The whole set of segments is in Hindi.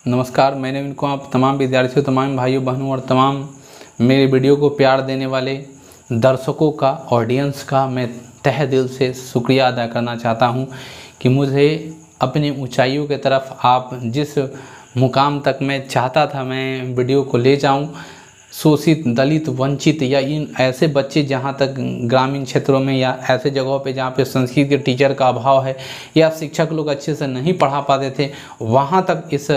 नमस्कार, मैंने इनको आप तमाम विद्यार्थियों, तमाम भाइयों बहनों और तमाम मेरे वीडियो को प्यार देने वाले दर्शकों का, ऑडियंस का मैं तहे दिल से शुक्रिया अदा करना चाहता हूं कि मुझे अपनी ऊंचाइयों की तरफ आप जिस मुकाम तक मैं चाहता था मैं वीडियो को ले जाऊं, शोषित, दलित, वंचित या इन ऐसे बच्चे जहां तक ग्रामीण क्षेत्रों में या ऐसे जगहों पे जहां पे संस्कृत के टीचर का अभाव है या शिक्षक लोग अच्छे से नहीं पढ़ा पाते थे, वहां तक इस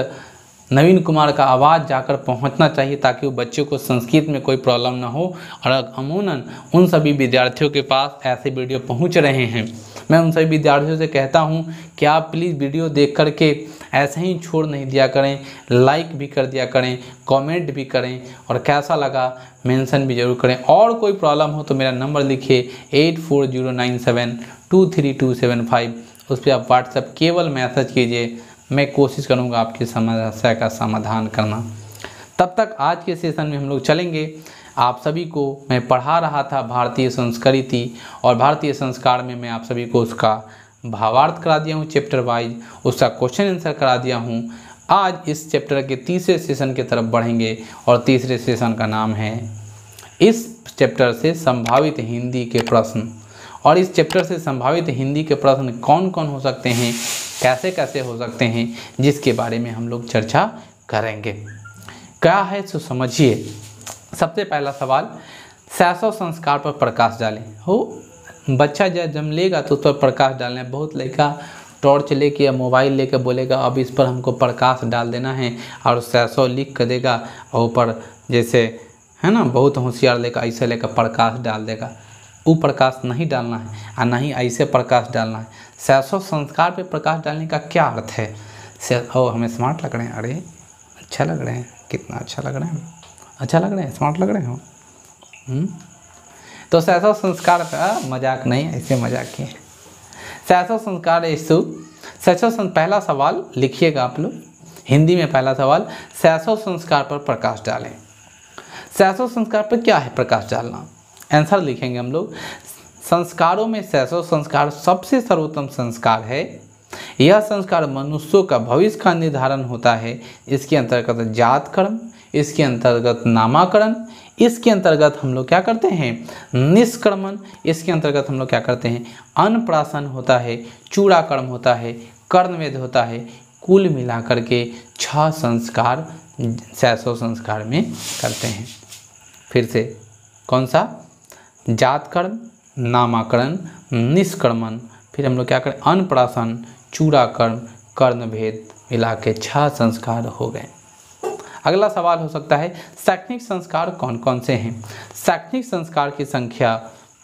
नवीन कुमार का आवाज़ जाकर पहुंचना चाहिए ताकि वो बच्चों को संस्कृत में कोई प्रॉब्लम ना हो। और अमूमन उन सभी विद्यार्थियों के पास ऐसे वीडियो पहुंच रहे हैं। मैं उन सभी विद्यार्थियों से कहता हूं कि आप प्लीज़ वीडियो देख करके ऐसे ही छोड़ नहीं दिया करें, लाइक भी कर दिया करें, कमेंट भी करें और कैसा लगा मेंशन भी ज़रूर करें। और कोई प्रॉब्लम हो तो मेरा नंबर लिखिए 840997233275, उस पर आप व्हाट्सएप केवल मैसेज कीजिए, मैं कोशिश करूंगा आपकी समस्या का समाधान करना। तब तक आज के सेशन में हम लोग चलेंगे। आप सभी को मैं पढ़ा रहा था भारतीय संस्कृति और भारतीय संस्कार में मैं आप सभी को उसका भावार्थ करा दिया हूँ, चैप्टर वाइज उसका क्वेश्चन आंसर करा दिया हूँ। आज इस चैप्टर के तीसरे सेशन की तरफ बढ़ेंगे और तीसरे सेशन का नाम है इस चैप्टर से संभावित हिंदी के प्रश्न। और इस चैप्टर से संभावित हिंदी के प्रश्न कौन कौन हो सकते हैं, कैसे कैसे हो सकते हैं, जिसके बारे में हम लोग चर्चा करेंगे। क्या है तो समझिए। सबसे पहला सवाल, शैशव संस्कार पर प्रकाश डालें। हो बच्चा जब जन्म लेगा तो उस पर प्रकाश डालना है। बहुत लड़का टॉर्च लेके या मोबाइल लेके बोलेगा अब इस पर हमको प्रकाश डाल देना है और शैशव लिख कर देगा और ऊपर जैसे है ना, बहुत होशियार लेकर ऐसे लेकर प्रकाश डाल देगा। वो प्रकाश नहीं डालना है और नहीं ऐसे प्रकाश डालना है। शैशव संस्कार पे प्रकाश डालने का क्या अर्थ है? ओ हमें स्मार्ट लग रहे हैं, अरे अच्छा लग रहे हैं, कितना अच्छा लग रहे हैं, अच्छा लग रहे हैं, स्मार्ट लग रहे हो। तो शैशव संस्कार का मजाक नहीं, ऐसे मजाक किए। शैशव संस्कार पहला सवाल लिखिएगा आप लोग हिंदी में। पहला सवाल, शैशव संस्कार पर प्रकाश डालें। शैशव संस्कार पर क्या है प्रकाश डालना? आंसर लिखेंगे हम लोग। संस्कारों में शैशव संस्कार सबसे सर्वोत्तम संस्कार है। यह संस्कार मनुष्यों का भविष्य का निर्धारण होता है। इसके अंतर्गत जात कर्म, इसके अंतर्गत नामाकरण, इसके अंतर्गत हम लोग क्या करते हैं निष्क्रमण, इसके अंतर्गत हम लोग क्या करते हैं अन्नप्राशन होता है, चूड़ाकर्म होता है, कर्णवेद होता है। कुल मिलाकर के 6 संस्कार शैशव संस्कार में करते हैं। फिर से कौन सा? जात कर्म, नामाकरण, निष्क्रमण, फिर हम लोग क्या करें अन्नप्राशन, चूड़ाकर्म, कर्णभेद, मिला के 6 संस्कार हो गए। अगला सवाल हो सकता है शैक्षणिक संस्कार कौन कौन से हैं? शैक्षणिक संस्कार की संख्या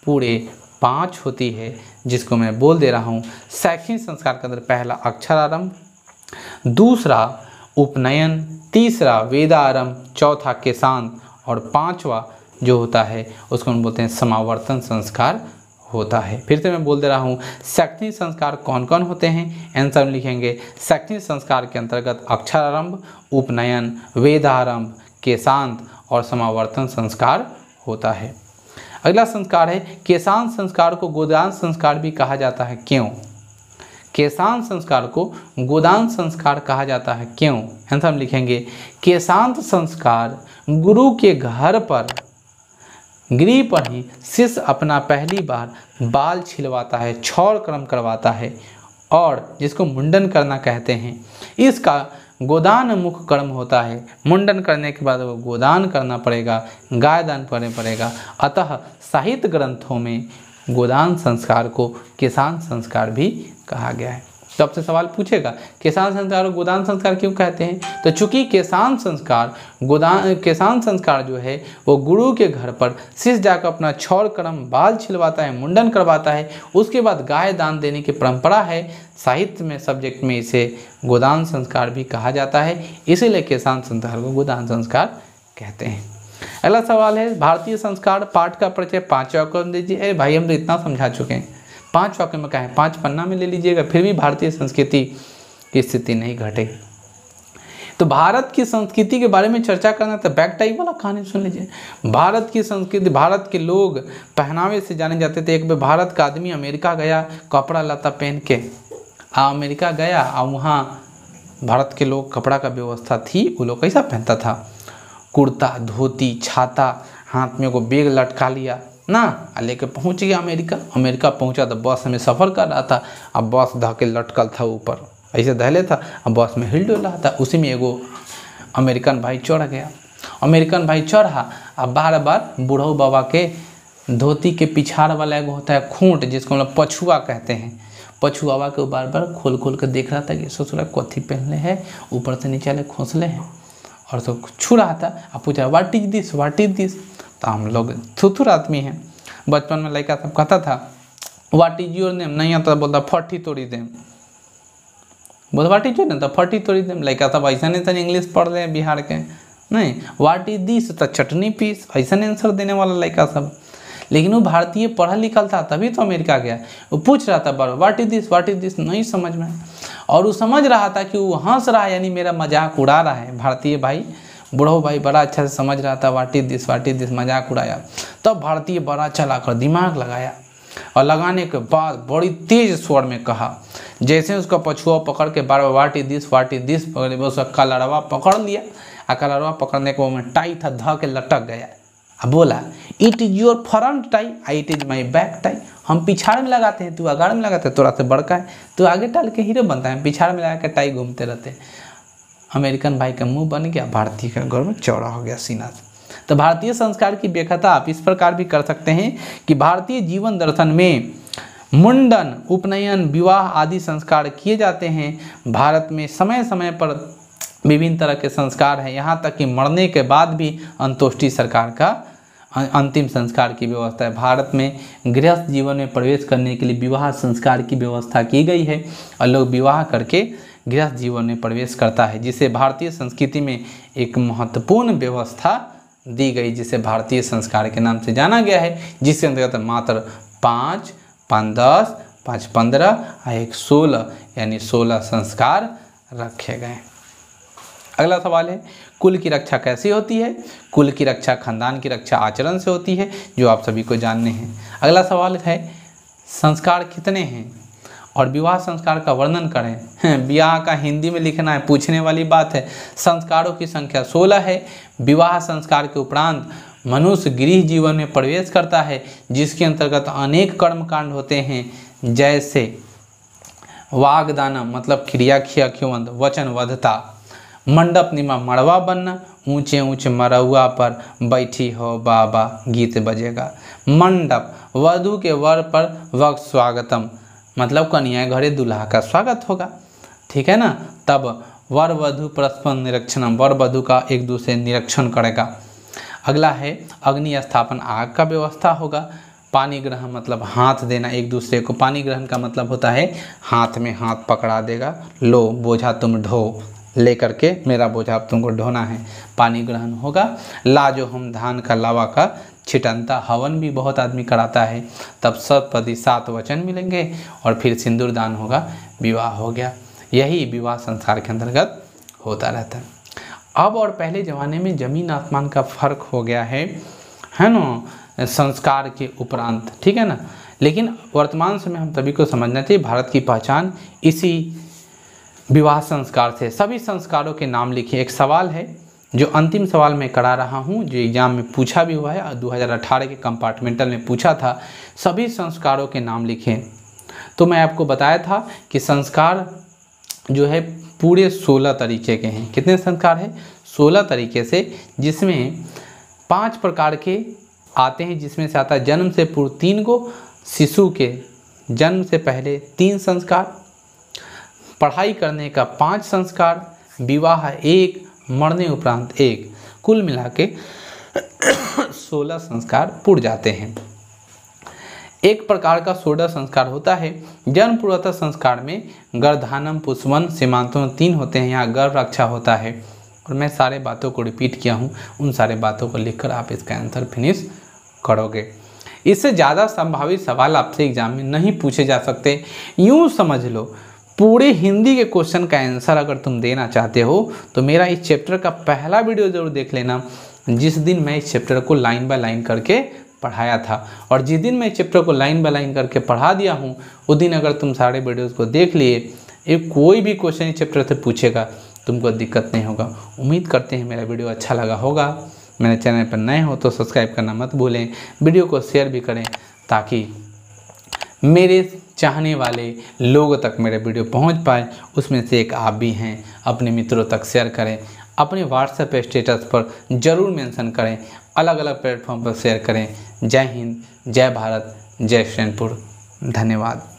पूरे 5 होती है, जिसको मैं बोल दे रहा हूँ। शैक्षणिक संस्कार के अंदर पहला अक्षरारंभ, दूसरा उपनयन, तीसरा वेदारंभ, चौथा केशांत और 5वां जो होता है उसको हम बोलते हैं समावर्तन संस्कार होता है। फिर से मैं बोल दे रहा हूँ शैक्षणिक संस्कार कौन कौन होते हैं। आंसर में लिखेंगे शैक्षणिक संस्कार के अंतर्गत अक्षरारंभ, उपनयन, वेदारंभ, केशांत और समावर्तन संस्कार होता है। अगला संस्कार है केशांत संस्कार को गोदान संस्कार भी कहा जाता है। क्यों? केशांत संस्कार को गोदान संस्कार कहा जाता है, क्यों? आंसर में लिखेंगे केशांत संस्कार गुरु के घर पर गृह पर ही शिष्य अपना पहली बार बाल छिलवाता है, क्षौर कर्म करवाता है और जिसको मुंडन करना कहते हैं। इसका गोदान मुख कर्म होता है। मुंडन करने के बाद वो गोदान करना पड़ेगा, गाय दान करना पड़ेगा। अतः साहित्य ग्रंथों में गोदान संस्कार को केशांत संस्कार भी कहा गया है। तो आपसे सवाल पूछेगा केशांत संस्कार और गोदान संस्कार क्यों कहते हैं? तो चूंकि केशांत संस्कार जो है वो गुरु के घर पर शिष्य जाकर अपना क्षौर कर्म, बाल छिलवाता है, मुंडन करवाता है, उसके बाद गाय दान देने की परंपरा है। साहित्य में सब्जेक्ट में इसे गोदान संस्कार भी कहा जाता है, इसीलिए केशांत संस्कार को गोदान संस्कार कहते हैं। अगला सवाल है भारतीय संस्कार पाठ का परिचय 5 वाक्यों में दीजिए। अरे भाई हम तो इतना समझा चुके हैं, 5 वाक्य में कहें 5 पन्ना में ले लीजिएगा, फिर भी भारतीय संस्कृति की स्थिति नहीं घटेगी। तो भारत की संस्कृति के बारे में चर्चा करना तो बैक टाइप वाला कहानी सुन लीजिए। भारत की संस्कृति, भारत के लोग पहनावे से जाने जाते थे। एक बार भारत का आदमी अमेरिका गया कपड़ा लता पहन के, अमेरिका गया और वहाँ भारत के लोग कपड़ा का व्यवस्था थी, वो लोग कैसा पहनता था, कुर्ता धोती छाता, हाथ में वो बैग लटका लिया ना, लेके पहुंच गया अमेरिका पहुंचा तो बस में सफ़र कर रहा था। अब बस धके लटकल था ऊपर, ऐसे धैले था, अब बस में हिल डुल रहा था। उसी में एगो अमेरिकन भाई चढ़ गया। अमेरिकन भाई चढ़ा, अब बार बार बूढ़ो बाबा के धोती के पिछाड़ वाला एगो होता है खूंट, जिसको हम लोग पछुआ कहते हैं, पछुआवा के बार बार खोल खोल कर देख रहा था कि ससुरा कथी पहनले है, ऊपर से नीचे वाले खोसले हैं, और तो छू रहा था। अब पूछा व्हाट इज दिस। तो हम लोग थुथुर आदमी हैं, बचपन में लड़का सब कहता था व्हाट इज योर नेम, नहीं आता बोलता फटी तोड़ी देम, बोल व्हाट इज योर नेम तो फटी तोड़ी देम। लड़का सब ऐसा नहीं था इंग्लिश पढ़ रहे बिहार के, नहीं व्हाट इज दिस तो चटनी पीस, ऐसा आंसर देने वाला लड़का सब। लेकिन वो भारतीय पढ़ा लिखल था, तभी तो अमेरिका गया। वो पूछ रहा था बार व्हाट इज दिस, नहीं समझ में, और वो समझ रहा था कि वो हंस रहा है, यानी मेरा मजाक उड़ा रहा है। भारतीय भाई बूढ़ो भाई बड़ा अच्छा से समझ रहा था व्हाट इज दिस, मजाक उड़ाया। तब भारतीय बड़ा चला कर दिमाग लगाया, और लगाने के बाद बड़ी तेज स्वर में कहा, जैसे उसका पछुआ पकड़ के बार व्हाट इज दिस पकड़, उसका कलरवा पकड़ लिया, और कलरवा पकड़ने के वो टाई था ध के लटक गया। अब बोला it is your front tie, it is my back tie. हम पिछाड़ में लगाते हैं, तू अगाड़ में लगाते हैं, तोरा से बड़का है, तू आगे टाल के हीरो बनता है, पिछाड़ में लगा के टाई घूमते रहते हैं। अमेरिकन भाई का मुंह बन गया, भारतीय का गर्व चौड़ा हो गया सीना से। तो भारतीय संस्कार की व्याख्या आप इस प्रकार भी कर सकते हैं कि भारतीय जीवन दर्शन में मुंडन, उपनयन, विवाह आदि संस्कार किए जाते हैं। भारत में समय समय पर विभिन्न तरह के संस्कार हैं, यहाँ तक कि मरने के बाद भी अंतोष्टि सरकार का अंतिम संस्कार की व्यवस्था है। भारत में गृहस्थ जीवन में प्रवेश करने के लिए विवाह संस्कार की व्यवस्था की गई है, और लोग विवाह करके गृहस्थ जीवन में प्रवेश करता है, जिसे भारतीय संस्कृति में एक महत्वपूर्ण व्यवस्था दी गई, जिसे भारतीय संस्कार के नाम से जाना गया है, जिसके अंतर्गत मात्र 5, 5, 10, 5, 15 और 1, 16 यानी 16 संस्कार रखे गए। अगला सवाल है कुल की रक्षा कैसे होती है। कुल की रक्षा खानदान की रक्षा आचरण से होती है, जो आप सभी को जानने हैं। अगला सवाल है संस्कार कितने हैं और विवाह संस्कार का वर्णन करें। ब्याह का हिंदी में लिखना है, पूछने वाली बात है। संस्कारों की संख्या 16 है। विवाह संस्कार के उपरांत मनुष्य गृह जीवन में प्रवेश करता है, जिसके अंतर्गत अनेक कर्मकांड होते हैं, जैसे वागदानम मतलब क्रिया खियाख्यवंत, वचनबद्धता, मंडप निमा मड़वा बनना, ऊंचे ऊंचे मरौआ पर बैठी हो बाबा गीत बजेगा। मंडप वधु के वर पर वक्त स्वागतम मतलब कन्या घरे दुल्हा का स्वागत होगा, ठीक है ना। तब वर वधु परस्पर निरीक्षण, वर वधु का एक दूसरे निरीक्षण करेगा। अगला है अग्नि स्थापन, आग का व्यवस्था होगा। पानी ग्रहण मतलब हाथ देना एक दूसरे को। पानी ग्रहण का मतलब होता है हाथ में हाथ पकड़ा देगा, लो बोझा तुम ढो, लेकर के मेरा बोझा अब तुमको ढोना है, पानी ग्रहण होगा। लाजो हम धान का लावा का छिटनता, हवन भी बहुत आदमी कराता है। तब सप्तपदी 7 वचन मिलेंगे और फिर सिंदूर दान होगा, विवाह हो गया। यही विवाह संस्कार के अंतर्गत होता रहता है। अब और पहले ज़माने में ज़मीन आसमान का फर्क हो गया है ना, संस्कार के उपरांत, ठीक है ना। लेकिन वर्तमान समय हम सभी को समझना चाहिए भारत की पहचान इसी विवाह संस्कार से। सभी संस्कारों के नाम लिखिए। एक सवाल है जो अंतिम सवाल मैं करा रहा हूँ, जो एग्जाम में पूछा भी हुआ है, 2018 के कंपार्टमेंटल में पूछा था, सभी संस्कारों के नाम लिखें। तो मैं आपको बताया था कि संस्कार जो है पूरे 16 तरीके के हैं। कितने संस्कार हैं? 16 तरीके से, जिसमें 5 प्रकार के आते हैं, जिसमें से आता है जन्म से पूर्व 3 गो, शिशु के जन्म से पहले 3 संस्कार, पढ़ाई करने का 5 संस्कार, विवाह 1, मरने उपरांत 1, कुल मिला के 16 संस्कार पूर्ण जाते हैं। एक प्रकार का 16 संस्कार होता है जन्म पूर्वतः संस्कार में गर्धानम पुष्पवन सीमांतों 3 होते हैं। यहाँ गर्भ रक्षा होता है, और मैं सारे बातों को रिपीट किया हूँ, उन सारे बातों को लिखकर आप इसका आंसर फिनिश करोगे। इससे ज़्यादा संभावित सवाल आपसे एग्जाम में नहीं पूछे जा सकते। यूँ समझ लो, पूरे हिंदी के क्वेश्चन का आंसर अगर तुम देना चाहते हो तो मेरा इस चैप्टर का पहला वीडियो ज़रूर देख लेना, जिस दिन मैं इस चैप्टर को लाइन बाय लाइन करके पढ़ाया था। और जिस दिन मैं इस चैप्टर को लाइन बाय लाइन करके पढ़ा दिया हूँ, उस दिन अगर तुम सारे वीडियोज़ को देख लिए, ये कोई भी क्वेश्चन चैप्टर से पूछेगा, तुमको दिक्कत नहीं होगा। उम्मीद करते हैं मेरा वीडियो अच्छा लगा होगा। मेरे चैनल पर नए हो तो सब्सक्राइब करना मत भूलें, वीडियो को शेयर भी करें ताकि मेरे चाहने वाले लोगों तक मेरे वीडियो पहुंच पाए। उसमें से एक आप भी हैं। अपने मित्रों तक शेयर करें, अपने व्हाट्सएप स्टेटस पर ज़रूर मेंशन करें, अलग अलग प्लेटफॉर्म पर शेयर करें। जय हिंद, जय भारत, जय सैनपुर। धन्यवाद।